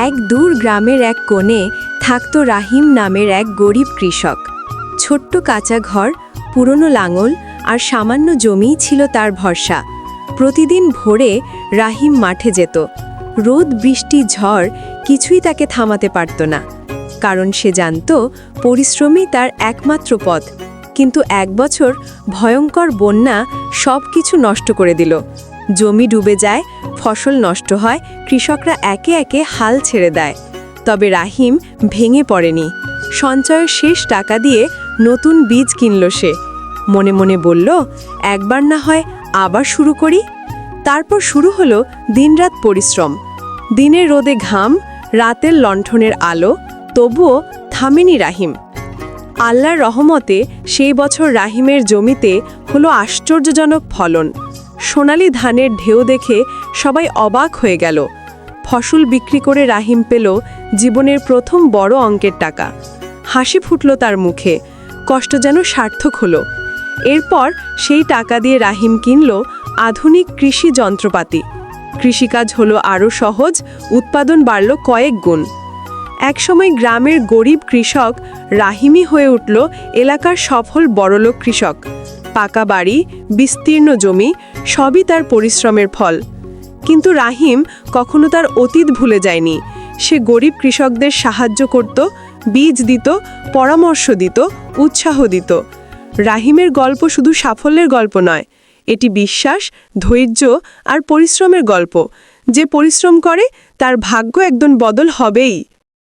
এক দূর গ্রামের এক কোণে থাকত রাহিম নামের এক গরিব কৃষক। ছোট্ট কাঁচা ঘর, পুরনো লাঙল আর সামান্য জমিই ছিল তার ভরসা। প্রতিদিন ভোরে রাহিম মাঠে যেত। রোদ, বৃষ্টি, ঝড় কিছুই তাকে থামাতে পারত না, কারণ সে জানত পরিশ্রমই তার একমাত্র পথ। কিন্তু এক বছর ভয়ঙ্কর বন্যা সব কিছু নষ্ট করে দিল। জমি ডুবে যায়, ফসল নষ্ট হয়, কৃষকরা একে একে হাল ছেড়ে দেয়। তবে রাহিম ভেঙে পড়েনি। সঞ্চয়ের শেষ টাকা দিয়ে নতুন বীজ কিনল সে। মনে মনে বলল, একবার না হয় আবার শুরু করি। তারপর শুরু হলো দিনরাত পরিশ্রম। দিনের রোদে ঘাম, রাতের লণ্ঠনের আলো, তবুও থামেনি রাহিম। আল্লাহর রহমতে সেই বছর রাহিমের জমিতে হলো আশ্চর্যজনক ফলন। সোনালি ধানের ঢেউ দেখে সবাই অবাক হয়ে গেল। ফসল বিক্রি করে রাহিম পেল জীবনের প্রথম বড় অঙ্কের টাকা। হাসি ফুটল তার মুখে, কষ্ট যেন সার্থক হলো। এরপর সেই টাকা দিয়ে রাহিম কিনল আধুনিক কৃষি যন্ত্রপাতি। কৃষিকাজ হলো আরও সহজ, উৎপাদন বাড়ল কয়েক গুণ। একসময় গ্রামের গরিব কৃষক রাহিমই হয়ে উঠল এলাকার সফল বড়লোক কৃষক। পাকা বাড়ি, বিস্তীর্ণ জমি, সবই তার পরিশ্রমের ফল। কিন্তু রাহিম কখনো তার অতীত ভুলে যায়নি। সে গরিব কৃষকদের সাহায্য করত, বীজ দিত, পরামর্শ দিত, উৎসাহ দিত। রাহিমের গল্প শুধু সাফল্যের গল্প নয়, এটি বিশ্বাস, ধৈর্য আর পরিশ্রমের গল্প। যে পরিশ্রম করে তার ভাগ্য একদিন বদল হবেই।